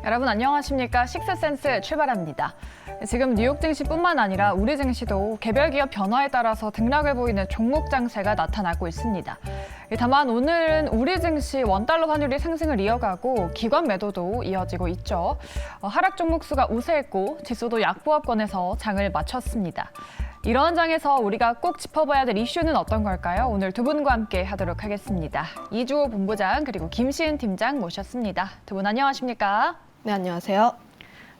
여러분 안녕하십니까? 식스센스 출발합니다. 지금 뉴욕 증시뿐만 아니라 우리 증시도 개별 기업 변화에 따라서 등락을 보이는 종목 장세가 나타나고 있습니다. 다만 오늘은 우리 증시 원달러 환율이 상승을 이어가고 기관 매도도 이어지고 있죠. 하락 종목 수가 우세했고 지수도 약보합권에서 장을 마쳤습니다. 이런 장에서 우리가 꼭 짚어봐야 될 이슈는 어떤 걸까요? 오늘 두 분과 함께 하도록 하겠습니다. 이주호 본부장 그리고 김시은 팀장 모셨습니다. 두 분 안녕하십니까? 네, 안녕하세요.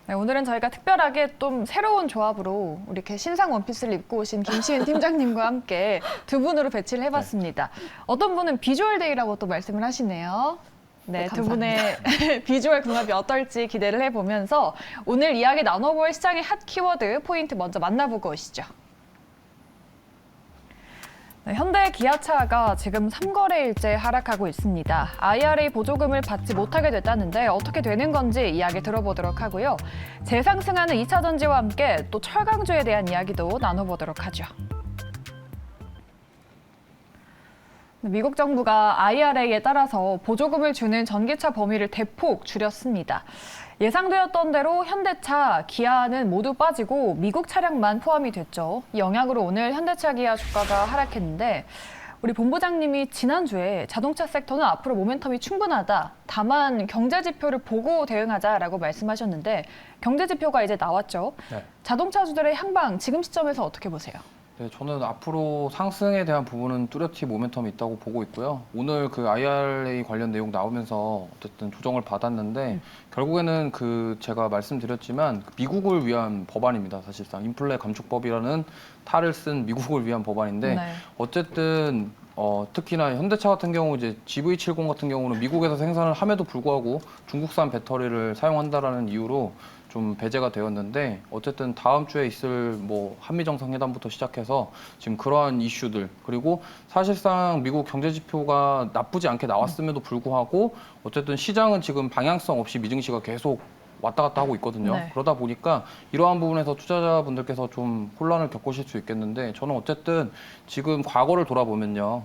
네, 오늘은 저희가 특별하게 좀 새로운 조합으로 이렇게 신상 원피스를 입고 오신 김시은 팀장님과 함께 두 분으로 배치를 해봤습니다. 어떤 분은 비주얼 데이라고 또 말씀을 하시네요. 네, 두 분의 비주얼 궁합이 어떨지 기대를 해보면서 오늘 이야기 나눠볼 시장의 핫 키워드 포인트 먼저 만나보고 오시죠. 네, 현대 기아차가 지금 3거래일째 하락하고 있습니다. IRA 보조금을 받지 못하게 됐다는데 어떻게 되는 건지 이야기 들어보도록 하고요. 재상승하는 2차 전지와 함께 또 철강주에 대한 이야기도 나눠보도록 하죠. 미국 정부가 IRA에 따라서 보조금을 주는 전기차 범위를 대폭 줄였습니다. 예상되었던 대로 현대차, 기아는 모두 빠지고 미국 차량만 포함이 됐죠. 이 영향으로 오늘 현대차, 기아 주가가 하락했는데 우리 본부장님이 지난주에 자동차 섹터는 앞으로 모멘텀이 충분하다. 다만 경제 지표를 보고 대응하자라고 말씀하셨는데 경제 지표가 이제 나왔죠. 네. 자동차주들의 향방 지금 시점에서 어떻게 보세요? 네, 저는 앞으로 상승에 대한 부분은 뚜렷이 모멘텀이 있다고 보고 있고요. 오늘 그 IRA 관련 내용 나오면서 어쨌든 조정을 받았는데 결국에는 제가 말씀드렸지만 미국을 위한 법안입니다. 사실상 인플레 감축법이라는 탈을 쓴 미국을 위한 법안인데 네. 어쨌든 특히나 현대차 같은 경우 이제 GV70 같은 경우는 미국에서 생산을 함에도 불구하고 중국산 배터리를 사용한다라는 이유로 좀 배제가 되었는데 어쨌든 다음 주에 있을 한미 정상회담부터 시작해서 지금 그러한 이슈들 그리고 사실상 미국 경제 지표가 나쁘지 않게 나왔음에도 불구하고 어쨌든 시장은 지금 방향성 없이 미증시가 계속 왔다 갔다 하고 있거든요. 네. 그러다 보니까 이러한 부분에서 투자자분들께서 좀 혼란을 겪으실 수 있겠는데 저는 어쨌든 지금 과거를 돌아보면요.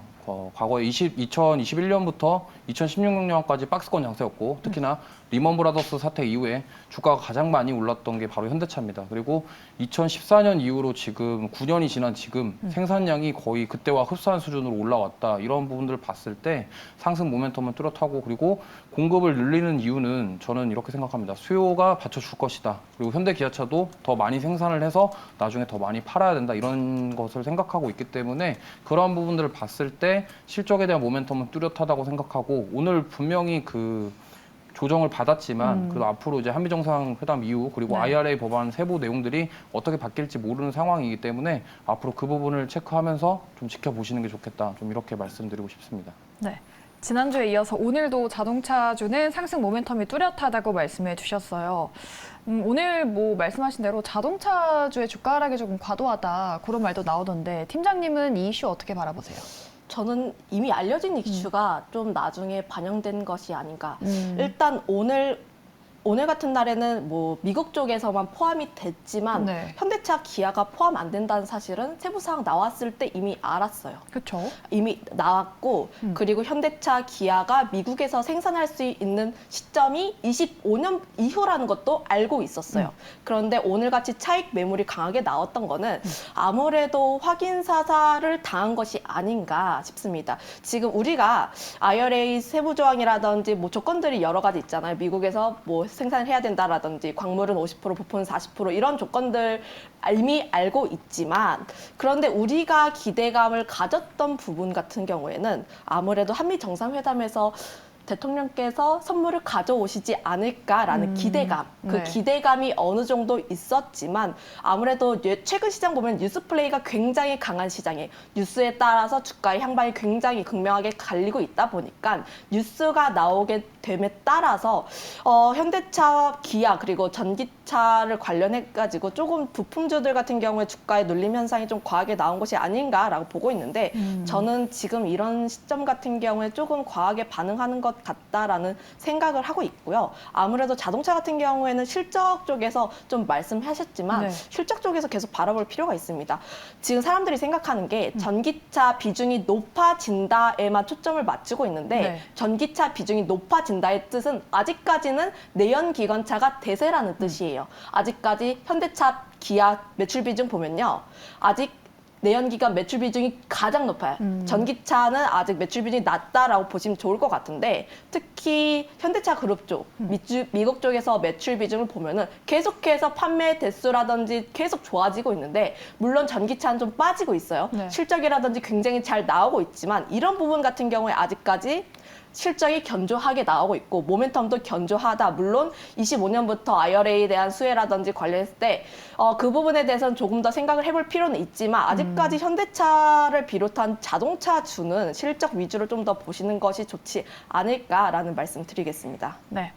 과거에 2021년부터 2016년까지 박스권 장세였고 특히나 리먼 브라더스 사태 이후에 주가가 가장 많이 올랐던 게 바로 현대차입니다. 그리고 2014년 이후로 지금 9년이 지난 지금 생산량이 거의 그때와 흡사한 수준으로 올라왔다. 이런 부분들을 봤을 때 상승 모멘텀은 뚜렷하고 그리고 공급을 늘리는 이유는 저는 이렇게 생각합니다. 수요가 받쳐줄 것이다. 그리고 현대 기아차도 더 많이 생산을 해서 나중에 더 많이 팔아야 된다. 이런 것을 생각하고 있기 때문에 그런 부분들을 봤을 때 실적에 대한 모멘텀은 뚜렷하다고 생각하고 오늘 분명히 조정을 받았지만 그래도 앞으로 이제 한미 정상회담 이후 그리고 네. IRA 법안 세부 내용들이 어떻게 바뀔지 모르는 상황이기 때문에 앞으로 그 부분을 체크하면서 좀 지켜보시는 게 좋겠다. 좀 이렇게 말씀드리고 싶습니다. 네. 지난주에 이어서 오늘도 자동차주는 상승 모멘텀이 뚜렷하다고 말씀해 주셨어요. 오늘 말씀하신 대로 자동차주의 주가 하락이 조금 과도하다 그런 말도 나오던데 팀장님은 이 이슈 어떻게 바라보세요? 저는 이미 알려진 이슈가 좀 나중에 반영된 것이 아닌가. 일단 오늘 같은 날에는 미국 쪽에서만 포함이 됐지만 네. 현대차, 기아가 포함 안 된다는 사실은 세부사항 나왔을 때 이미 알았어요. 그렇죠. 이미 나왔고 그리고 현대차, 기아가 미국에서 생산할 수 있는 시점이 25년 이후라는 것도 알고 있었어요. 그런데 오늘같이 차익 매물이 강하게 나왔던 거는 아무래도 확인 사살을 당한 것이 아닌가 싶습니다. 지금 우리가 IRA 세부 조항이라든지 조건들이 여러 가지 있잖아요. 미국에서 생산을 해야 된다라든지 광물은 50%, 부품은 40% 이런 조건들 이미 알고 있지만 그런데 우리가 기대감을 가졌던 부분 같은 경우에는 아무래도 한미 정상회담에서 대통령께서 선물을 가져오시지 않을까라는 기대감, 그 네. 기대감이 어느 정도 있었지만 아무래도 최근 시장 보면 뉴스 플레이가 굉장히 강한 시장이에요. 뉴스에 따라서 주가의 향방이 굉장히 극명하게 갈리고 있다 보니까 뉴스가 나오게 됨에 따라서 현대차, 기아 그리고 전기차를 관련해가지고 조금 부품주들 같은 경우에 주가의 눌림 현상이 좀 과하게 나온 것이 아닌가라고 보고 있는데 저는 지금 이런 시점 같은 경우에 조금 과하게 반응하는 것 같다라는 생각을 하고 있고요. 아무래도 자동차 같은 경우에는 실적 쪽에서 좀 말씀하셨지만 네. 실적 쪽에서 계속 바라볼 필요가 있습니다. 지금 사람들이 생각하는 게 전기차 비중이 높아진다에만 초점을 맞추고 있는데 네. 전기차 비중이 높아진다 쏟아진다의 뜻은 아직까지는 내연기관차가 대세라는 뜻이에요. 아직까지 현대차, 기아 매출 비중 보면요. 아직 내연기관 매출 비중이 가장 높아요. 전기차는 아직 매출 비중이 낮다라고 보시면 좋을 것 같은데 특히 현대차 그룹 쪽, 미국 쪽에서 매출 비중을 보면은 계속해서 판매 대수라든지 계속 좋아지고 있는데 물론 전기차는 좀 빠지고 있어요. 네. 실적이라든지 굉장히 잘 나오고 있지만 이런 부분 같은 경우에 아직까지 실적이 견조하게 나오고 있고 모멘텀도 견조하다. 물론 25년부터 IRA에 대한 수혜라든지 관련했을 때 그 부분에 대해서는 조금 더 생각을 해볼 필요는 있지만 아직까지 현대차를 비롯한 자동차주는 실적 위주로 좀 더 보시는 것이 좋지 않을까라는 말씀 드리겠습니다. 네.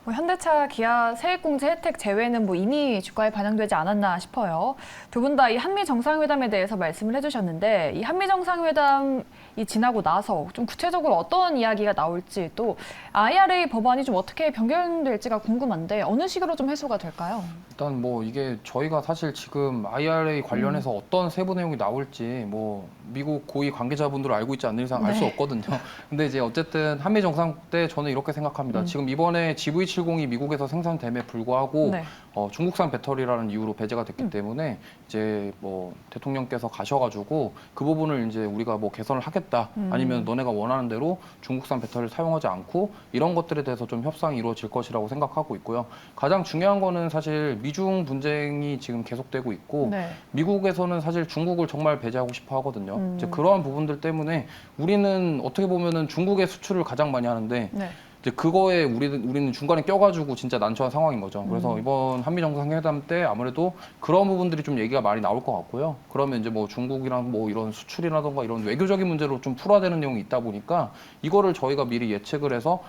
뭐 현대차, 기아 세액공제 혜택 제외는 뭐 이미 주가에 반영되지 않았나 싶어요. 두 분 다 이 한미 정상회담에 대해서 말씀을 해주셨는데 이 한미 정상회담이 지나고 나서 좀 구체적으로 어떤 이야기가 나올지 또 IRA 법안이 좀 어떻게 변경될지가 궁금한데 어느 식으로 좀 해소가 될까요? 일단 뭐 이게 저희가 사실 지금 IRA 관련해서 어떤 세부 내용이 나올지 뭐 미국 고위 관계자분들 알고 있지 않는 이상 알 수 네. 없거든요. 근데 이제 어쨌든 한미 정상 때 저는 이렇게 생각합니다. 지금 이번에 GV70이 미국에서 생산됨에 불구하고 네. 중국산 배터리라는 이유로 배제가 됐기 때문에 이제 뭐 대통령께서 가셔가지고 그 부분을 이제 우리가 뭐 개선을 하겠다 아니면 너네가 원하는 대로 중국산 배터리를 사용하지 않고 이런 것들에 대해서 좀 협상이 이루어질 것이라고 생각하고 있고요. 가장 중요한 거는 사실 미중 분쟁이 지금 계속되고 있고 네. 미국에서는 사실 중국을 정말 배제하고 싶어 하거든요. 이제 그러한 부분들 때문에 우리는 어떻게 보면은 중국의 수출을 가장 많이 하는데 네. 이제 그거에 우리는 중간에 껴가지고 진짜 난처한 상황인 거죠. 그래서 이번 한미 정상회담 때 아무래도 그런 부분들이 좀 얘기가 많이 나올 것 같고요. 그러면 이제 뭐 중국이랑 뭐 이런 수출이라던가 이런 외교적인 문제로 좀 풀어야 되는 내용이 있다 보니까 이거를 저희가 미리 예측을 해서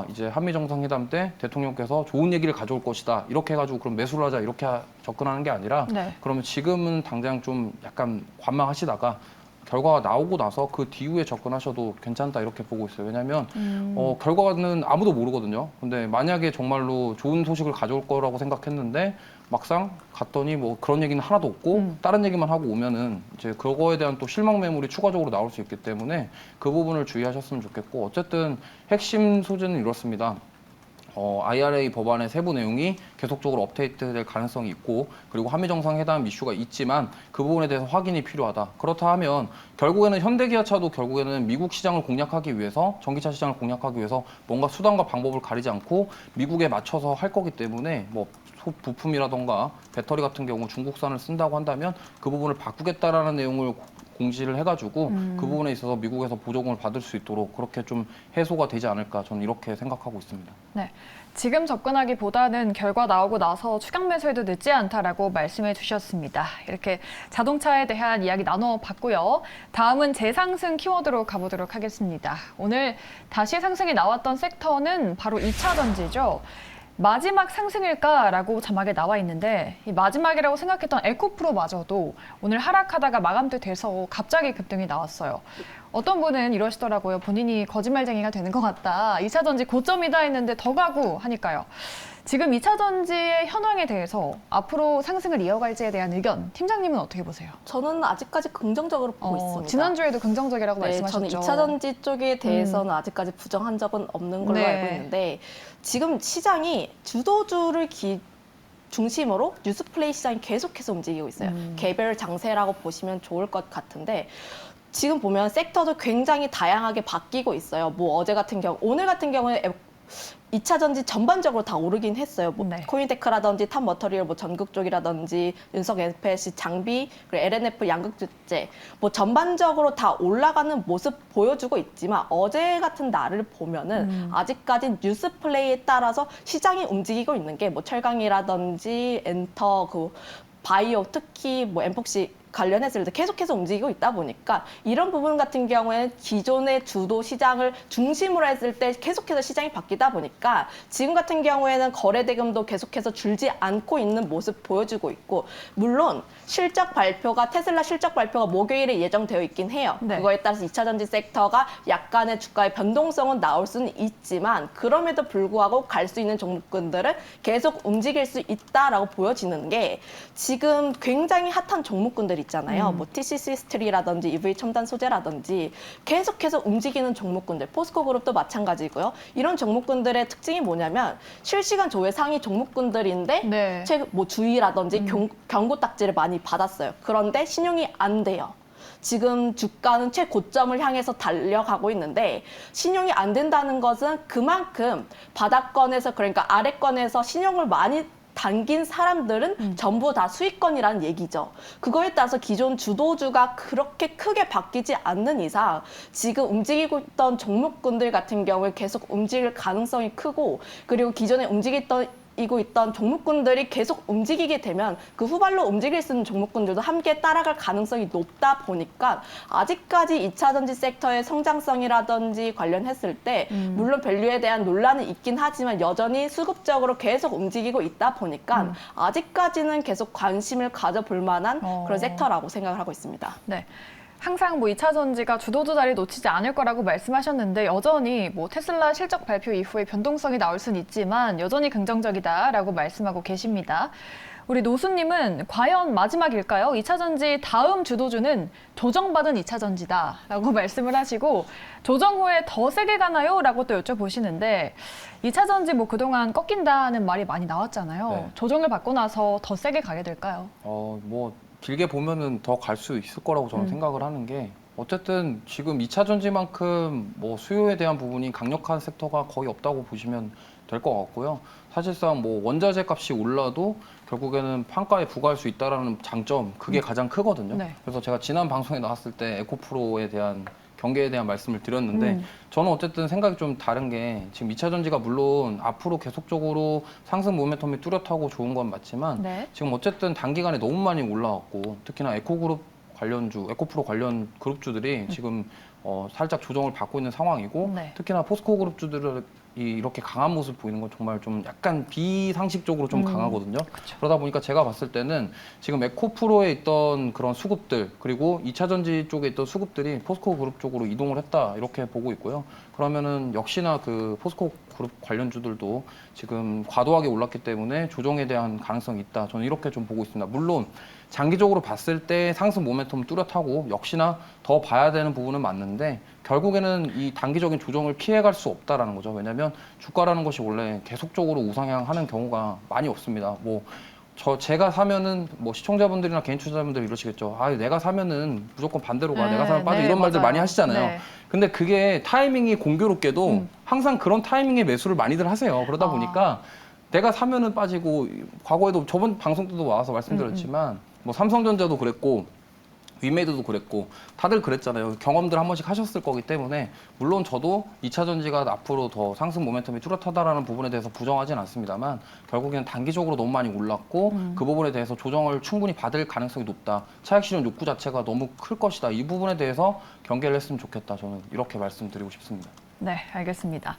이제 한미 정상회담 때 대통령께서 좋은 얘기를 가져올 것이다. 이렇게 해가지고 그럼 매수를 하자 이렇게 접근하는 게 아니라 네. 그러면 지금은 당장 좀 약간 관망하시다가 결과가 나오고 나서 그 뒤후에 접근하셔도 괜찮다 이렇게 보고 있어요. 왜냐하면 결과는 아무도 모르거든요. 근데 만약에 정말로 좋은 소식을 가져올 거라고 생각했는데 막상 갔더니 뭐 그런 얘기는 하나도 없고 다른 얘기만 하고 오면은 이제 그거에 대한 또 실망 매물이 추가적으로 나올 수 있기 때문에 그 부분을 주의하셨으면 좋겠고 어쨌든 핵심 소재는 이렇습니다. IRA 법안의 세부 내용이 계속적으로 업데이트될 가능성이 있고 그리고 한미 정상회담 이슈가 있지만 그 부분에 대해서 확인이 필요하다. 그렇다 하면 결국에는 현대기아차도 결국에는 미국 시장을 공략하기 위해서 전기차 시장을 공략하기 위해서 뭔가 수단과 방법을 가리지 않고 미국에 맞춰서 할 거기 때문에 뭐 부품이라던가 배터리 같은 경우 중국산을 쓴다고 한다면 그 부분을 바꾸겠다라는 내용을 공지를 해가지고 그 부분에 있어서 미국에서 보조금을 받을 수 있도록 그렇게 좀 해소가 되지 않을까 저는 이렇게 생각하고 있습니다. 네. 지금 접근하기보다는 결과 나오고 나서 추격 매수해도 늦지 않다라고 말씀해 주셨습니다. 이렇게 자동차에 대한 이야기 나눠봤고요. 다음은 재상승 키워드로 가보도록 하겠습니다. 오늘 다시 상승이 나왔던 섹터는 바로 2차 전지죠. 마지막 상승일까라고 자막에 나와 있는데 이 마지막이라고 생각했던 에코프로마저도 오늘 하락하다가 마감도 돼서 갑자기 급등이 나왔어요. 어떤 분은 이러시더라고요. 본인이 거짓말쟁이가 되는 것 같다. 2차 전지 고점이다 했는데 더 가고 하니까요. 지금 2차 전지의 현황에 대해서 앞으로 상승을 이어갈지에 대한 의견, 팀장님은 어떻게 보세요? 저는 아직까지 긍정적으로 보고 있습니다. 지난주에도 긍정적이라고 네, 말씀하셨죠. 저는 2차 전지 쪽에 대해서는 아직까지 부정한 적은 없는 걸로 네. 알고 있는데 지금 시장이 주도주를 중심으로 뉴스플레이 시장이 계속해서 움직이고 있어요. 개별 장세라고 보시면 좋을 것 같은데 지금 보면 섹터도 굉장히 다양하게 바뀌고 있어요. 뭐 어제 같은 경우, 오늘 같은 경우에 2차 전지 전반적으로 다 오르긴 했어요. 뭐 네. 코인테크라든지 탑머터리얼, 뭐 전극 쪽이라든지 윤석 FSC 장비, 그리고 LNF 양극재재, 뭐 전반적으로 다 올라가는 모습 보여주고 있지만 어제 같은 날을 보면은 아직까지 뉴스 플레이에 따라서 시장이 움직이고 있는 게 뭐 철강이라든지 엔터, 그 바이오, 특히 뭐 엠폭시 관련했을 때 계속해서 움직이고 있다 보니까 이런 부분 같은 경우에는 기존의 주도 시장을 중심으로 했을 때 계속해서 시장이 바뀌다 보니까 지금 같은 경우에는 거래 대금도 계속해서 줄지 않고 있는 모습 보여주고 있고 물론 실적 발표가 테슬라 실적 발표가 목요일에 예정되어 있긴 해요. 네. 그거에 따라서 2차 전지 섹터가 약간의 주가의 변동성은 나올 수는 있지만 그럼에도 불구하고 갈 수 있는 종목군들은 계속 움직일 수 있다라고 보여지는 게 지금 굉장히 핫한 종목군들이 있잖아요. 뭐 TCC 스틸이라든지 EV 첨단 소재라든지 계속해서 움직이는 종목군들, 포스코 그룹도 마찬가지고요. 이런 종목군들의 특징이 뭐냐면 실시간 조회 상위 종목군들인데 네. 뭐 주의라든지 경고 딱지를 많이 받았어요. 그런데 신용이 안 돼요. 지금 주가는 최고점을 향해서 달려가고 있는데 신용이 안 된다는 것은 그만큼 바닥권에서 그러니까 아래권에서 신용을 많이 당긴 사람들은 전부 다 수익권이라는 얘기죠. 그거에 따라서 기존 주도주가 그렇게 크게 바뀌지 않는 이상 지금 움직이고 있던 종목군들 같은 경우에 계속 움직일 가능성이 크고 그리고 기존에 움직이고 있던 종목군들이 계속 움직이게 되면 그 후발로 움직일 수 있는 종목군들도 함께 따라갈 가능성이 높다 보니까 아직까지 2차 전지 섹터의 성장성이라든지 관련했을 때 물론 밸류에 대한 논란은 있긴 하지만 여전히 수급적으로 계속 움직이고 있다 보니까 아직까지는 계속 관심을 가져볼 만한 그런 섹터라고 생각을 하고 있습니다. 네. 항상 뭐 2차 전지가 주도주 자리 놓치지 않을 거라고 말씀하셨는데 여전히 뭐 테슬라 실적 발표 이후에 변동성이 나올 수는 있지만 여전히 긍정적이다라고 말씀하고 계십니다. 우리 노수님은 과연 마지막일까요? 2차 전지 다음 주도주는 조정받은 2차 전지다라고 말씀을 하시고 조정 후에 더 세게 가나요? 라고 또 여쭤보시는데 2차 전지 뭐 그동안 꺾인다는 말이 많이 나왔잖아요. 네. 조정을 받고 나서 더 세게 가게 될까요? 뭐 길게 보면은 더 갈 수 있을 거라고 저는 생각을 하는 게 어쨌든 지금 2차 전지만큼 뭐 수요에 대한 부분이 강력한 섹터가 거의 없다고 보시면 될 것 같고요. 사실상 뭐 원자재 값이 올라도 결국에는 판가에 부과할 수 있다라는 장점 그게 가장 크거든요. 네. 그래서 제가 지난 방송에 나왔을 때 에코프로에 대한 경계에 대한 말씀을 드렸는데 저는 어쨌든 생각이 좀 다른 게 지금 2차 전지가 물론 앞으로 계속적으로 상승 모멘텀이 뚜렷하고 좋은 건 맞지만 네. 지금 어쨌든 단기간에 너무 많이 올라왔고 특히나 에코그룹 관련주, 에코프로 관련 그룹주들이 지금 살짝 조정을 받고 있는 상황이고 네. 특히나 포스코 그룹주들이 이렇게 강한 모습 보이는 건 정말 좀 약간 비상식적으로 좀 강하거든요. 그러다 보니까 제가 봤을 때는 지금 에코프로에 있던 그런 수급들 그리고 2차 전지 쪽에 있던 수급들이 포스코 그룹 쪽으로 이동을 했다 이렇게 보고 있고요. 그러면은 역시나 그 포스코 그룹 관련주들도 지금 과도하게 올랐기 때문에 조정에 대한 가능성이 있다. 저는 이렇게 좀 보고 있습니다. 물론 장기적으로 봤을 때 상승 모멘텀 뚜렷하고 역시나 더 봐야 되는 부분은 맞는데 결국에는 이 단기적인 조정을 피해갈 수 없다라는 거죠. 왜냐하면 주가라는 것이 원래 계속적으로 우상향하는 경우가 많이 없습니다. 뭐 제가 사면은 뭐 시청자분들이나 개인 투자자분들이 이러시겠죠. 아, 내가 사면은 무조건 반대로 가. 내가 사면 빠져. 네, 이런 말들 맞아요. 많이 하시잖아요. 네. 근데 그게 타이밍이 공교롭게도 항상 그런 타이밍에 매수를 많이들 하세요. 그러다 보니까 내가 사면은 빠지고 과거에도 저번 방송 때도 와서 말씀드렸지만 뭐 삼성전자도 그랬고 위메이드도 그랬고 다들 그랬잖아요. 경험들 한 번씩 하셨을 거기 때문에 물론 저도 2차 전지가 앞으로 더 상승 모멘텀이 뚜렷하다라는 부분에 대해서 부정하진 않습니다만 결국에는 단기적으로 너무 많이 올랐고 그 부분에 대해서 조정을 충분히 받을 가능성이 높다. 차익 실현 욕구 자체가 너무 클 것이다. 이 부분에 대해서 경계를 했으면 좋겠다. 저는 이렇게 말씀드리고 싶습니다. 네, 알겠습니다.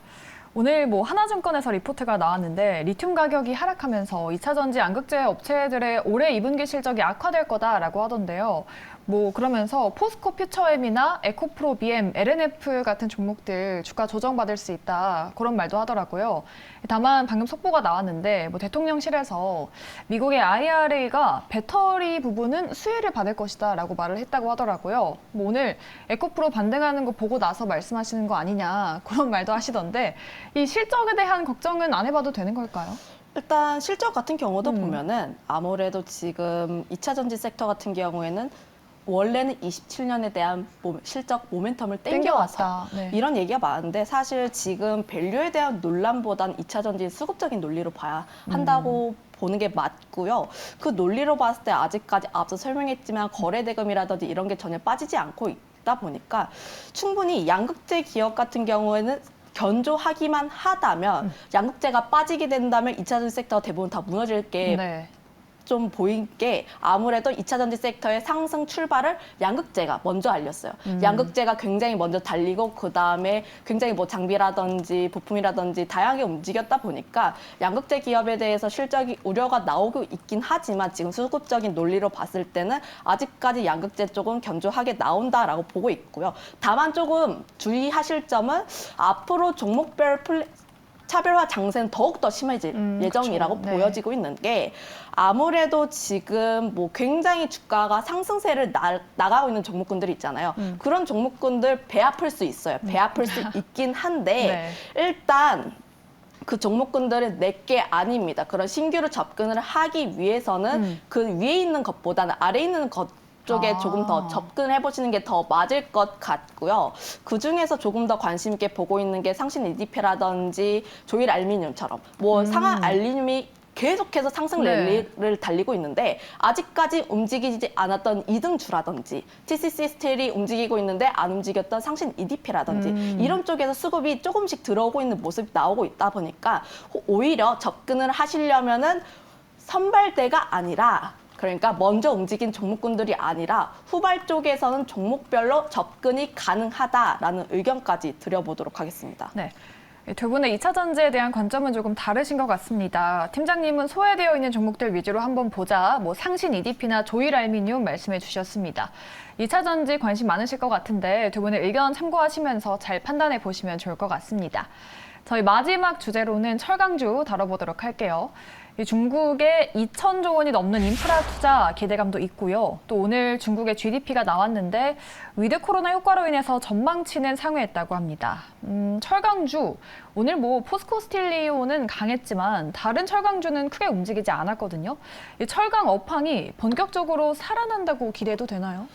오늘 뭐 하나증권에서 리포트가 나왔는데 리튬 가격이 하락하면서 2차 전지 양극재 업체들의 올해 2분기 실적이 악화될 거다라고 하던데요. 뭐 그러면서 포스코 퓨처엠이나 에코프로 BM, LNF 같은 종목들 주가 조정받을 수 있다 그런 말도 하더라고요. 다만 방금 속보가 나왔는데 뭐 대통령실에서 미국의 IRA가 배터리 부분은 수혜를 받을 것이다라고 말을 했다고 하더라고요. 뭐 오늘 에코프로 반등하는 거 보고 나서 말씀하시는 거 아니냐 그런 말도 하시던데 이 실적에 대한 걱정은 안 해봐도 되는 걸까요? 일단 실적 같은 경우도 보면은 아무래도 지금 2차 전지 섹터 같은 경우에는 원래는 27년에 대한 실적 모멘텀을 땡겨와서 땡겨왔다. 네. 이런 얘기가 많은데 사실 지금 밸류에 대한 논란보단 2차 전지 수급적인 논리로 봐야 한다고 보는 게 맞고요. 그 논리로 봤을 때 아직까지 앞서 설명했지만 거래대금이라든지 이런 게 전혀 빠지지 않고 있다 보니까 충분히 양극재 기업 같은 경우에는 견조하기만 하다면 양극재가 빠지게 된다면 2차 전지 섹터 대부분 다 무너질 게 네. 좀 보인 게 아무래도 2차 전지 섹터의 상승 출발을 양극재가 먼저 알렸어요. 양극재가 굉장히 먼저 달리고 그다음에 굉장히 뭐 장비라든지 부품이라든지 다양하게 움직였다 보니까 양극재 기업에 대해서 실적이 우려가 나오고 있긴 하지만 지금 수급적인 논리로 봤을 때는 아직까지 양극재 쪽은 견조하게 나온다라고 보고 있고요. 다만 조금 주의하실 점은 앞으로 종목별 차별화 장세는 더욱더 심해질 예정이라고 그쵸. 네. 보여지고 있는 게 아무래도 지금 뭐 굉장히 주가가 상승세를 나가고 있는 종목군들이 있잖아요. 그런 종목군들 배 아플 수 있어요. 배 아플 수 있긴 한데 일단 그 종목군들은 내게 아닙니다. 그런 신규로 접근을 하기 위해서는 그 위에 있는 것보다는 아래에 있는 것 쪽에 조금 더 접근해 보시는 게 더 맞을 것 같고요. 그 중에서 조금 더 관심 있게 보고 있는 게 상신 EDP라든지 조일 알루미늄처럼 뭐 상하 알루미늄이 계속해서 상승 랠리를 달리고 있는데 아직까지 움직이지 않았던 2등주라든지 TCC 스틸이 움직이고 있는데 안 움직였던 상신 EDP라든지 이런 쪽에서 수급이 조금씩 들어오고 있는 모습이 나오고 있다 보니까 오히려 접근을 하시려면은 선발대가 아니라 그러니까 먼저 움직인 종목군들이 아니라 후발 쪽에서는 종목별로 접근이 가능하다라는 의견까지 드려보도록 하겠습니다. 네. 두 분의 2차 전지에 대한 관점은 조금 다르신 것 같습니다. 팀장님은 소외되어 있는 종목들 위주로 한번 보자, 뭐 상신 EDP나 조일 알루미늄 말씀해 주셨습니다. 2차 전지 관심 많으실 것 같은데 두 분의 의견 참고하시면서 잘 판단해 보시면 좋을 것 같습니다. 저희 마지막 주제로는 철강주 다뤄보도록 할게요. 중국의 2,000조 원이 넘는 인프라 투자 기대감도 있고요. 또 오늘 중국의 GDP가 나왔는데 위드 코로나 효과로 인해서 전망치는 상회했다고 합니다. 철강주, 오늘 뭐 포스코 스틸리온은 강했지만 다른 철강주는 크게 움직이지 않았거든요. 이 철강 업황이 본격적으로 살아난다고 기대해도 되나요?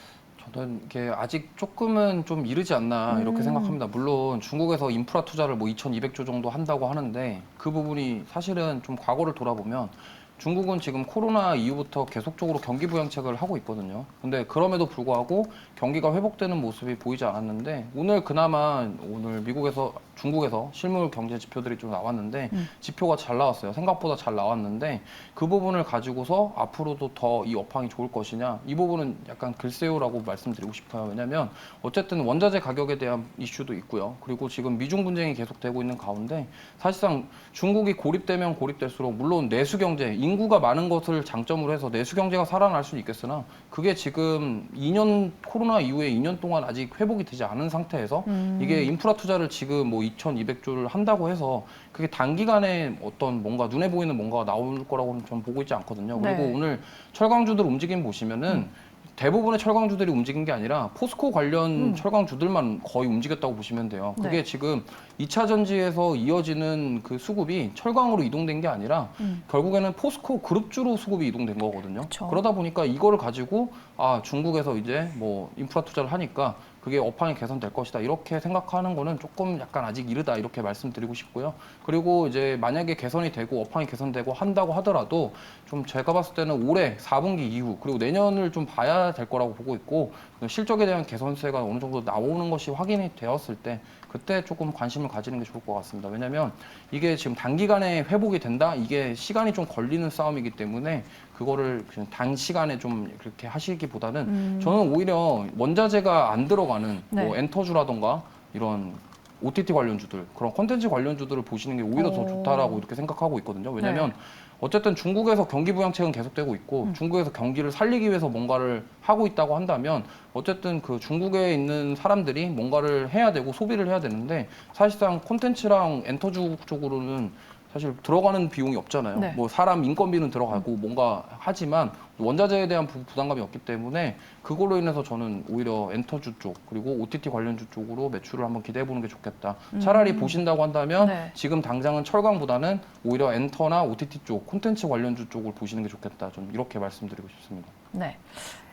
저는 이게 아직 조금은 좀 이르지 않나 이렇게 생각합니다. 물론 중국에서 인프라 투자를 뭐 2,200조 정도 한다고 하는데 그 부분이 사실은 좀 과거를 돌아보면 중국은 지금 코로나 이후부터 계속적으로 경기 부양책을 하고 있거든요. 근데 그럼에도 불구하고 경기가 회복되는 모습이 보이지 않았는데 오늘 그나마 오늘 미국에서 중국에서 실물 경제 지표들이 좀 나왔는데 지표가 잘 나왔어요. 생각보다 잘 나왔는데 그 부분을 가지고서 앞으로도 더 이 업황이 좋을 것이냐 이 부분은 약간 글쎄요라고 말씀드리고 싶어요. 왜냐하면 어쨌든 원자재 가격에 대한 이슈도 있고요. 그리고 지금 미중 분쟁이 계속되고 있는 가운데 사실상 중국이 고립되면 고립될수록 물론 내수 경제 인구가 많은 것을 장점으로 해서 내수 경제가 살아날 수는 있겠으나 그게 지금 2년 코로나 이후에 2년 동안 아직 회복이 되지 않은 상태에서 이게 인프라 투자를 지금 뭐 2,200조를 한다고 해서 그게 단기간에 어떤 뭔가 눈에 보이는 뭔가가 나올 거라고는 전 보고 있지 않거든요. 그리고 네. 오늘 철강주들 움직임 보시면은 대부분의 철강주들이 움직인 게 아니라 포스코 관련 철강주들만 거의 움직였다고 보시면 돼요. 그게 네. 지금 2차 전지에서 이어지는 그 수급이 철강으로 이동된 게 아니라 결국에는 포스코 그룹주로 수급이 이동된 거거든요. 그쵸. 그러다 보니까 이거를 가지고 아 중국에서 이제 뭐 인프라 투자를 하니까 그게 업황이 개선될 것이다 이렇게 생각하는 거는 조금 약간 아직 이르다 이렇게 말씀드리고 싶고요. 그리고 이제 만약에 개선이 되고 업황이 개선되고 한다고 하더라도 좀 제가 봤을 때는 올해 4분기 이후 그리고 내년을 좀 봐야 될 거라고 보고 있고 실적에 대한 개선세가 어느 정도 나오는 것이 확인이 되었을 때 그때 조금 관심을 가지는 게 좋을 것 같습니다. 왜냐하면 이게 지금 단기간에 회복이 된다? 이게 시간이 좀 걸리는 싸움이기 때문에 그거를 그냥 단시간에 좀 그렇게 하시기보다는 저는 오히려 원자재가 안 들어가는 네. 뭐 엔터주라던가 이런 OTT 관련주들 그런 콘텐츠 관련주들을 보시는 게 오히려 더 좋다라고 이렇게 생각하고 있거든요. 왜냐하면 어쨌든 중국에서 경기 부양책은 계속되고 있고 중국에서 경기를 살리기 위해서 뭔가를 하고 있다고 한다면 어쨌든 그 중국에 있는 사람들이 뭔가를 해야 되고 소비를 해야 되는데 사실상 콘텐츠랑 엔터주 쪽으로는 사실 들어가는 비용이 없잖아요. 네. 뭐 사람 인건비는 들어가고 뭔가 하지만 원자재에 대한 부담감이 없기 때문에 그걸로 인해서 저는 오히려 엔터주 쪽 그리고 OTT 관련주 쪽으로 매출을 한번 기대해 보는 게 좋겠다. 차라리 보신다고 한다면 네. 지금 당장은 철강보다는 오히려 엔터나 OTT 쪽 콘텐츠 관련주 쪽을 보시는 게 좋겠다. 좀 이렇게 말씀드리고 싶습니다. 네.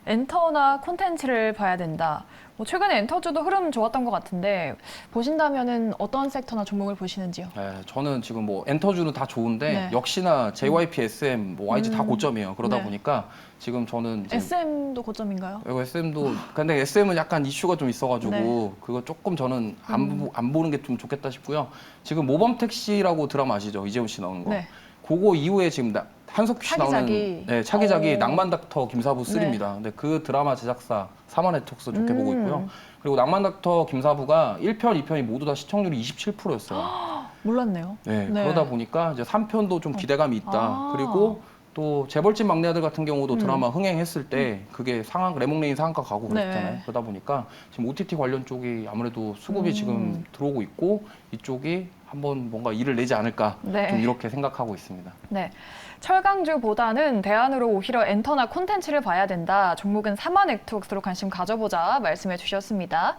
엔터나 콘텐츠를 봐야 된다. 뭐 최근에 엔터주도 흐름 좋았던 것 같은데 보신다면은 어떤 섹터나 종목을 보시는지요? 네, 저는 지금 뭐 엔터주는 다 좋은데 네. 역시나 JYP, SM, 뭐 YG 다 고점이에요. 그러다 네. 보니까 지금 저는 이제 SM도 고점인가요? 그리고 SM도 근데 SM은 약간 이슈가 좀 있어가지고 네. 그거 조금 저는 안 보는 게 좀 좋겠다 싶고요. 지금 모범택시라고 드라마 아시죠? 이재훈 씨 나오는 거. 네. 그거 이후에 지금 한석규 씨 나오는 차기작이. 네, 차기작이 오. 낭만닥터 김사부 3입니다. 근데 그 드라마 제작사 사마네트웍스 좋게 보고 있고요. 그리고 낭만닥터 김사부가 1편, 2편이 모두 다 시청률이 27%였어요. 몰랐네요. 네, 네. 그러다 보니까 이제 3편도 좀 기대감이 있다. 아. 그리고 또 재벌집 막내 아들 같은 경우도 드라마 흥행했을 때 그게 레몬레인 상한가 가고 그랬잖아요. 네. 그러다 보니까 지금 OTT 관련 쪽이 아무래도 수급이 지금 들어오고 있고 이쪽이 한번 뭔가 일을 내지 않을까 네. 좀 이렇게 생각하고 있습니다. 네. 철강주보다는 대안으로 오히려 엔터나 콘텐츠를 봐야 된다. 종목은 사마 네트워크스로 관심 가져보자 말씀해 주셨습니다.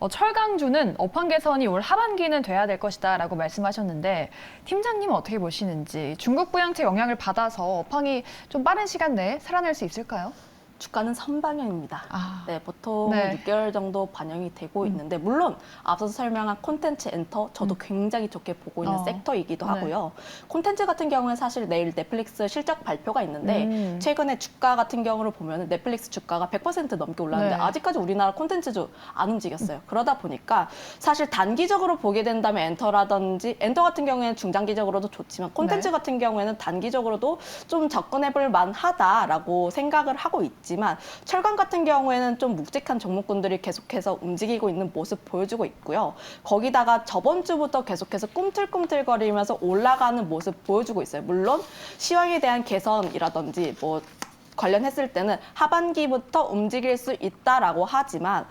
철강주는 업황 개선이 올 하반기는 돼야 될 것이다 라고 말씀하셨는데 팀장님은 어떻게 보시는지 중국 부양책 영향을 받아서 업황이 좀 빠른 시간 내에 살아날 수 있을까요? 주가는 선방향입니다. 아, 네, 보통 네. 6개월 정도 반영이 되고 있는데 물론 앞서서 설명한 콘텐츠 엔터 저도 굉장히 좋게 보고 있는 섹터이기도 네. 하고요. 콘텐츠 같은 경우는 사실 내일 넷플릭스 실적 발표가 있는데 최근에 주가 같은 경우를 보면 넷플릭스 주가가 100% 넘게 올랐는데 네. 아직까지 우리나라 콘텐츠도 안 움직였어요. 그러다 보니까 사실 단기적으로 보게 된다면 엔터라든지 엔터 같은 경우에는 중장기적으로도 좋지만 콘텐츠 네. 같은 경우에는 단기적으로도 좀 접근해볼 만하다라고 생각을 하고 있지만 철강 같은 경우에는 좀 묵직한 종목군들이 계속해서 움직이고 있는 모습 보여주고 있고요. 거기다가 저번 주부터 계속해서 꿈틀꿈틀거리면서 올라가는 모습 보여주고 있어요. 물론 시황에 대한 개선이라든지 뭐 관련했을 때는 하반기부터 움직일 수 있다라고 하지만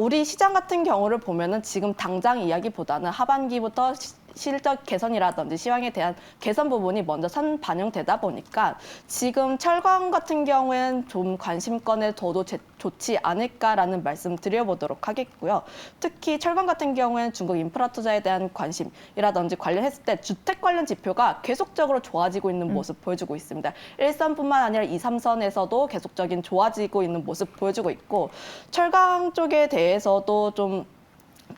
우리 시장 같은 경우를 보면은 지금 당장 이야기보다는 하반기부터 실적 개선이라든지 시황에 대한 개선 부분이 먼저 반영되다 보니까 지금 철강 같은 경우에는 좀 관심권에 둬도 좋지 않을까라는 말씀 드려보도록 하겠고요. 특히 철강 같은 경우에는 중국 인프라 투자에 대한 관심이라든지 관련했을 때 주택 관련 지표가 계속적으로 좋아지고 있는 모습 보여주고 있습니다. 1선뿐만 아니라 2, 3선에서도 계속적인 좋아지고 있는 모습 보여주고 있고 철강 쪽에 대해서도 좀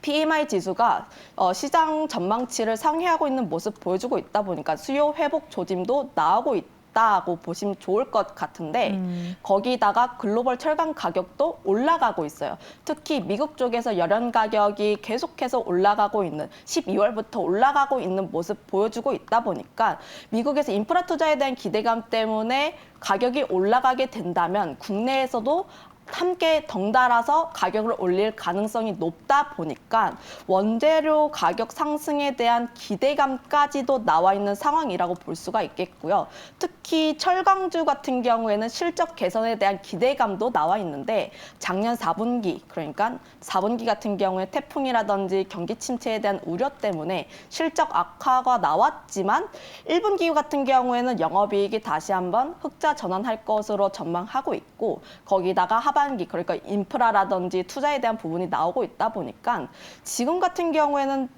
PMI 지수가 시장 전망치를 상회하고 있는 모습 보여주고 있다 보니까 수요 회복 조짐도 나오고 있다고 보시면 좋을 것 같은데 거기다가 글로벌 철강 가격도 올라가고 있어요. 특히 미국 쪽에서 열연 가격이 계속해서 올라가고 있는 12월부터 올라가고 있는 모습 보여주고 있다 보니까 미국에서 인프라 투자에 대한 기대감 때문에 가격이 올라가게 된다면 국내에서도 함께 덩달아서 가격을 올릴 가능성이 높다 보니까 원재료 가격 상승에 대한 기대감까지도 나와 있는 상황이라고 볼 수가 있겠고요. 특히 철강주 같은 경우에는 실적 개선에 대한 기대감도 나와 있는데 작년 4분기 그러니까 4분기 같은 경우에 태풍이라든지 경기 침체에 대한 우려 때문에 실적 악화가 나왔지만 1분기 같은 경우에는 영업이익이 다시 한번 흑자 전환할 것으로 전망하고 있고 거기다가 하반기 그러니까 인프라라든지 투자에 대한 부분이 나오고 있다 보니까 지금 같은 경우에는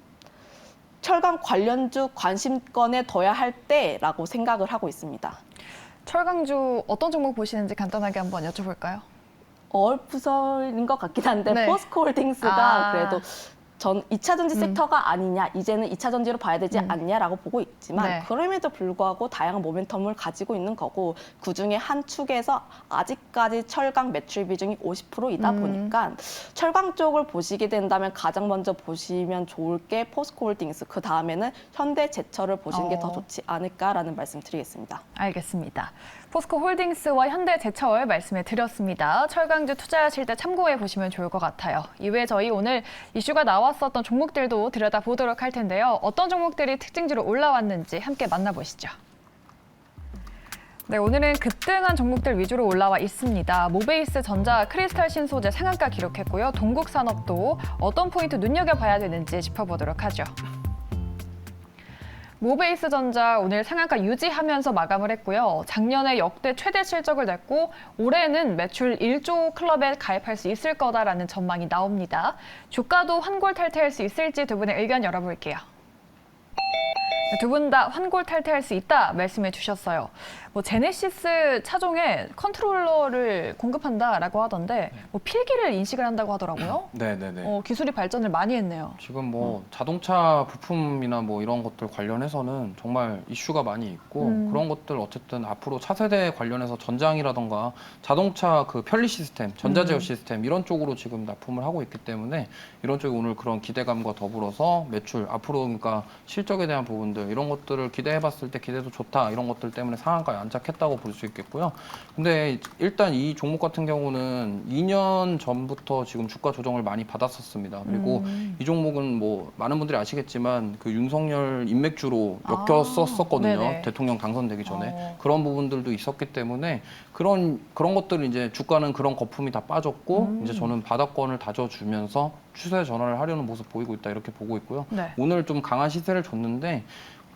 철강 관련주 관심권에 둬야 할 때라고 생각을 하고 있습니다. 철강주 어떤 종목 보시는지 간단하게 한번 여쭤볼까요? 어울프서인 것 같긴 한데 네. 포스코홀딩스가 그래도 전 2차 전지 섹터가 아니냐, 이제는 2차 전지로 봐야 되지 않냐라고 보고 있지만 네. 그럼에도 불구하고 다양한 모멘텀을 가지고 있는 거고 그중에 한 축에서 아직까지 철강 매출 비중이 50%이다 보니까 철강 쪽을 보시게 된다면 가장 먼저 보시면 좋을 게 포스코홀딩스, 그 다음에는 현대제철을 보시는 게 더 좋지 않을까라는 말씀 드리겠습니다. 알겠습니다. 포스코홀딩스와 현대제철 말씀해 드렸습니다. 철강주 투자하실 때 참고해 보시면 좋을 것 같아요. 이외에 저희 오늘 이슈가 나왔었던 종목들도 들여다보도록 할 텐데요. 어떤 종목들이 특징주로 올라왔는지 함께 만나보시죠. 네, 오늘은 급등한 종목들 위주로 올라와 있습니다. 모베이스 전자, 크리스탈 신소재 상한가 기록했고요. 동국산업도 어떤 포인트 눈여겨봐야 되는지 짚어보도록 하죠. 모베이스 전자 오늘 상한가 유지하면서 마감을 했고요. 작년에 역대 최대 실적을 냈고 올해는 매출 1조 클럽에 가입할 수 있을 거다라는 전망이 나옵니다. 주가도 환골탈퇴할 수 있을지 두 분의 의견 열어볼게요. 두 분 다 환골탈퇴할 수 있다 말씀해 주셨어요. 제네시스 차종에 컨트롤러를 공급한다라고 하던데 필기를 인식을 한다고 하더라고요. 네네네. 기술이 발전을 많이 했네요. 지금 자동차 부품이나 이런 것들 관련해서는 정말 이슈가 많이 있고 그런 것들 어쨌든 앞으로 차세대 관련해서 전장이라던가 자동차 그 편리 시스템, 전자제어 시스템 이런 쪽으로 지금 납품을 하고 있기 때문에 이런 쪽에 오늘 그런 기대감과 더불어서 매출 앞으로 그러니까 실적에 대한 부분들 부분들 이런 것들을 기대해봤을 때 기대도 좋다 이런 것들 때문에 상한가에 안착했다고 볼 수 있겠고요. 근데 일단 이 종목 같은 경우는 2년 전부터 지금 주가 조정을 많이 받았었습니다. 그리고 이 종목은 뭐 많은 분들이 아시겠지만 그 윤석열 인맥주로 엮였었거든요. 네네. 대통령 당선되기 전에 그런 부분들도 있었기 때문에 그런 것들을 이제 주가는 그런 거품이 다 빠졌고 이제 저는 바닥권을 다져주면서 추세 전환을 하려는 모습 보이고 있다 이렇게 보고 있고요. 네. 오늘 좀 강한 시세를 줬는데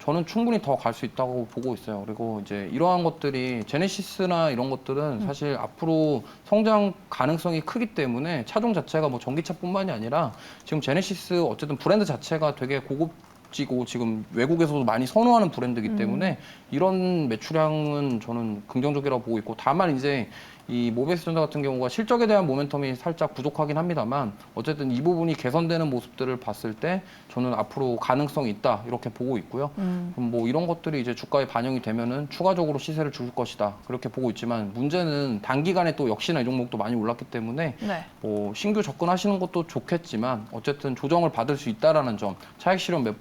저는 충분히 더 갈 수 있다고 보고 있어요. 그리고 이제 이러한 것들이 제네시스나 이런 것들은 사실 앞으로 성장 가능성이 크기 때문에 차종 자체가 뭐 전기차뿐만이 아니라 지금 제네시스 어쨌든 브랜드 자체가 되게 고급지고 지금 외국에서도 많이 선호하는 브랜드이기 때문에 이런 매출량은 저는 긍정적이라고 보고 있고 다만 이제 이 모비스전자 같은 경우가 실적에 대한 모멘텀이 살짝 부족하긴 합니다만 어쨌든 이 부분이 개선되는 모습들을 봤을 때 저는 앞으로 가능성이 있다 이렇게 보고 있고요. 그럼 뭐 이런 것들이 이제 주가에 반영이 되면은 추가적으로 시세를 줄 것이다 그렇게 보고 있지만 문제는 단기간에 또 역시나 이 종목도 많이 올랐기 때문에 네. 뭐 신규 접근하시는 것도 좋겠지만 어쨌든 조정을 받을 수 있다라는 점 차익 실현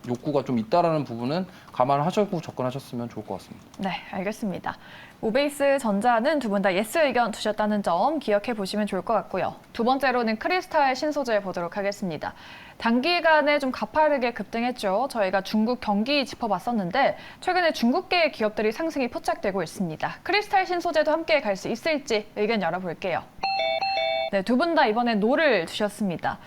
욕구가 좀 있다라는 부분은 감안하시고 접근하셨으면 좋을 것 같습니다. 네, 알겠습니다. 모베이스 전자는 두 분 다 예스 의견 두셨다는 점 기억해 보시면 좋을 것 같고요. 두 번째로는 크리스탈 신소재 보도록 하겠습니다. 단기간에 좀 가파르게 급등했죠. 저희가 중국 경기 짚어봤었는데 최근에 중국계 기업들이 상승이 포착되고 있습니다. 크리스탈 신소재도 함께 갈 수 있을지 의견 열어볼게요. 네, 두 분 다 이번에 노를 두셨습니다.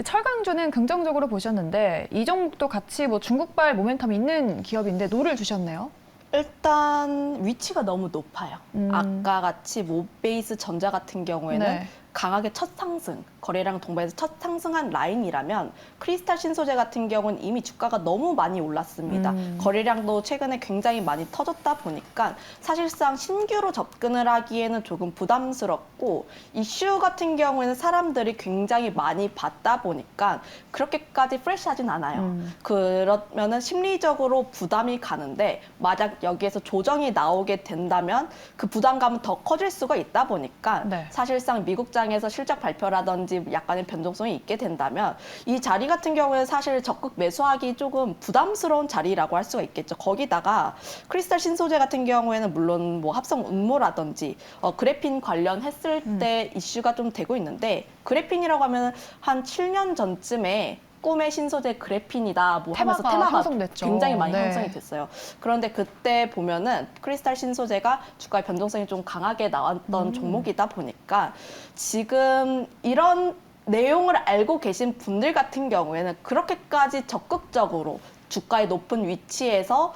철강주는 긍정적으로 보셨는데 이 종목도 같이 뭐 중국발 모멘텀이 있는 기업인데 노를 두셨네요. 일단 위치가 너무 높아요. 아까 같이 모베이스 전자 같은 경우에는 네. 강하게 첫 상승, 거래량 동반해서 첫 상승한 라인이라면 크리스탈 신소재 같은 경우는 이미 주가가 너무 많이 올랐습니다. 거래량도 최근에 굉장히 많이 터졌다 보니까 사실상 신규로 접근을 하기에는 조금 부담스럽고 이슈 같은 경우에는 사람들이 굉장히 많이 봤다 보니까 그렇게까지 프레시하진 않아요. 그러면은 심리적으로 부담이 가는데 만약 여기에서 조정이 나오게 된다면 그 부담감은 더 커질 수가 있다 보니까 네. 사실상 미국장에서 실적 발표라든지 약간의 변동성이 있게 된다면 이 자리 같은 경우에는 사실 적극 매수하기 조금 부담스러운 자리라고 할 수가 있겠죠. 거기다가 크리스탈 신소재 같은 경우에는 물론 뭐 합성 운모라든지 그래핀 관련했을 때 이슈가 좀 되고 있는데 그래핀이라고 하면 한 7년 전쯤에 꿈의 신소재 그래핀이다 뭐 하면서 테마가 테마가 형성됐죠. 굉장히 많이 네. 형성이 됐어요. 그런데 그때 보면은 크리스탈 신소재가 주가의 변동성이 좀 강하게 나왔던 종목이다 보니까 지금 이런 내용을 알고 계신 분들 같은 경우에는 그렇게까지 적극적으로 주가의 높은 위치에서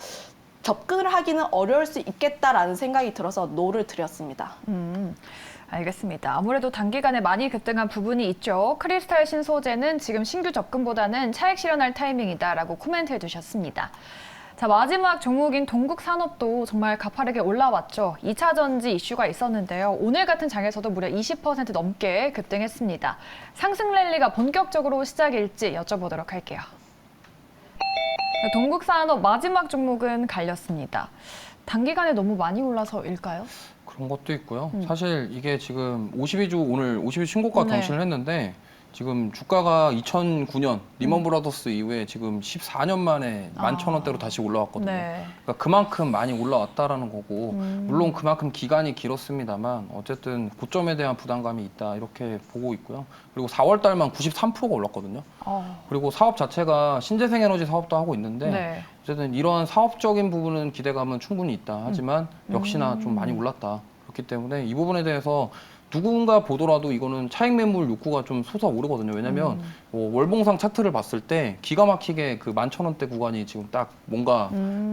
접근을 하기는 어려울 수 있겠다라는 생각이 들어서 노를 드렸습니다. 알겠습니다. 아무래도 단기간에 많이 급등한 부분이 있죠. 크리스탈 신소재는 지금 신규 접근보다는 차익 실현할 타이밍이다라고 코멘트해 주셨습니다. 자, 마지막 종목인 동국산업도 정말 가파르게 올라왔죠. 2차 전지 이슈가 있었는데요. 오늘 같은 장에서도 무려 20% 넘게 급등했습니다. 상승 랠리가 본격적으로 시작일지 여쭤보도록 할게요. 동국산업 마지막 종목은 갈렸습니다. 단기간에 너무 많이 올라서일까요? 그런 것도 있고요. 사실 이게 지금 52주 오늘 52주 신고가 네. 경신을 했는데 지금 주가가 2009년 리먼 브라더스 이후에 지금 14년 만에 11,000원대로 다시 올라왔거든요. 네. 그러니까 그만큼 많이 올라왔다라는 거고 물론 그만큼 기간이 길었습니다만 어쨌든 고점에 대한 부담감이 있다 이렇게 보고 있고요. 그리고 4월 달만 93%가 올랐거든요. 그리고 사업 자체가 신재생 에너지 사업도 하고 있는데 네. 어쨌든 이러한 사업적인 부분은 기대감은 충분히 있다. 하지만 역시나 좀 많이 올랐다. 그렇기 때문에 이 부분에 대해서 누군가 보더라도 이거는 차익 매물 욕구가 좀 솟아오르거든요. 왜냐면 뭐 월봉상 차트를 봤을 때 기가 막히게 그 11,000원대 구간이 지금 딱 뭔가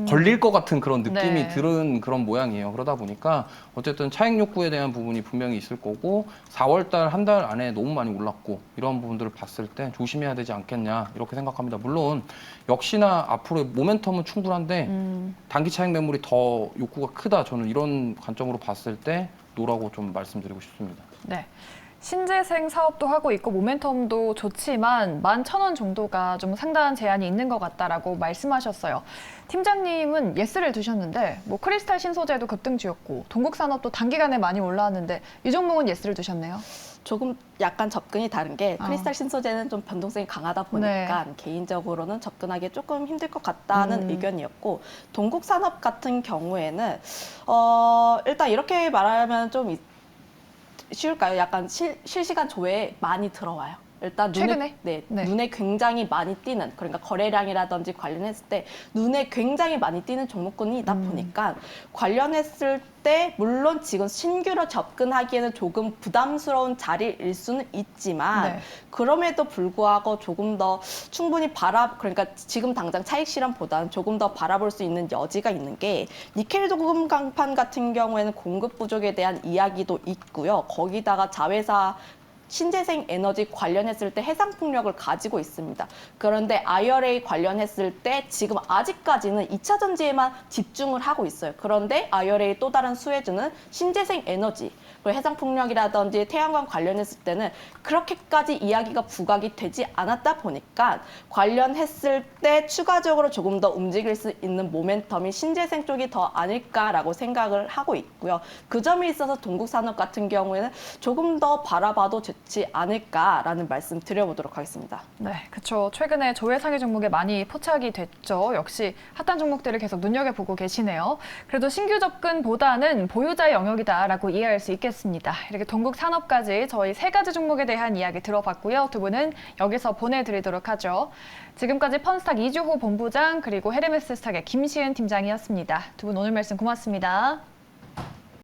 걸릴 것 같은 그런 느낌이 네. 들은 그런 모양이에요. 그러다 보니까 어쨌든 차익 욕구에 대한 부분이 분명히 있을 거고 4월 달 한 달 안에 너무 많이 올랐고 이런 부분들을 봤을 때 조심해야 되지 않겠냐 이렇게 생각합니다. 물론 역시나 앞으로 모멘텀은 충분한데 단기 차익 매물이 더 욕구가 크다. 저는 이런 관점으로 봤을 때 노라고 좀 말씀드리고 싶습니다. 네. 신재생 사업도 하고 있고 모멘텀도 좋지만 11,000원 정도가 좀 상당한 제한이 있는 것 같다라고 말씀하셨어요. 팀장님은 예스를 두셨는데 뭐 크리스탈 신소재도 급등주였고 동국산업도 단기간에 많이 올라왔는데 이 종목은 예스를 두셨네요. 조금 약간 접근이 다른 게 크리스탈 신소재는 좀 변동성이 강하다 보니까 개인적으로는 접근하기 조금 힘들 것 같다는 의견이었고, 동국 산업 같은 경우에는 일단 이렇게 말하면 좀 쉬울까요? 약간 실시간 조회에 많이 들어와요. 일단 최근에? 네, 네. 눈에 굉장히 많이 띄는, 그러니까 거래량이라든지 관련했을 때 눈에 굉장히 많이 띄는 종목군이다 보니까 관련했을 때 물론 지금 신규로 접근하기에는 조금 부담스러운 자리일 수는 있지만 네. 그럼에도 불구하고 조금 더 충분히 그러니까 지금 당장 차익 실현보다는 조금 더 바라볼 수 있는 여지가 있는 게, 니켈 도금 강판 같은 경우에는 공급 부족에 대한 이야기도 있고요. 거기다가 자회사 신재생 에너지 관련했을 때 해상 풍력을 가지고 있습니다. 그런데 IRA 관련했을 때 지금 아직까지는 2차 전지에만 집중을 하고 있어요. 그런데 IRA 또 다른 수혜주는 신재생 에너지, 그리고 해상 풍력이라든지 태양광 관련했을 때는 그렇게까지 이야기가 부각이 되지 않았다 보니까 관련했을 때 추가적으로 조금 더 움직일 수 있는 모멘텀이 신재생 쪽이 더 아닐까라고 생각을 하고 있고요. 그 점에 있어서 동국산업 같은 경우에는 조금 더 바라봐도 좋지 않을까라는 말씀 드려보도록 하겠습니다. 네, 그렇죠. 최근에 조회 상위 종목에 많이 포착이 됐죠. 역시 핫한 종목들을 계속 눈여겨보고 계시네요. 그래도 신규 접근보다는 보유자의 영역이다라고 이해할 수 있겠습니다. 이렇게 동국 산업까지 저희 3가지 종목에 대한 이야기 들어봤고요. 두 분은 여기서 보내드리도록 하죠. 지금까지 펀스탁 이주호 본부장 그리고 헤르메스 스탁의 김시은 팀장이었습니다. 두 분 오늘 말씀 고맙습니다.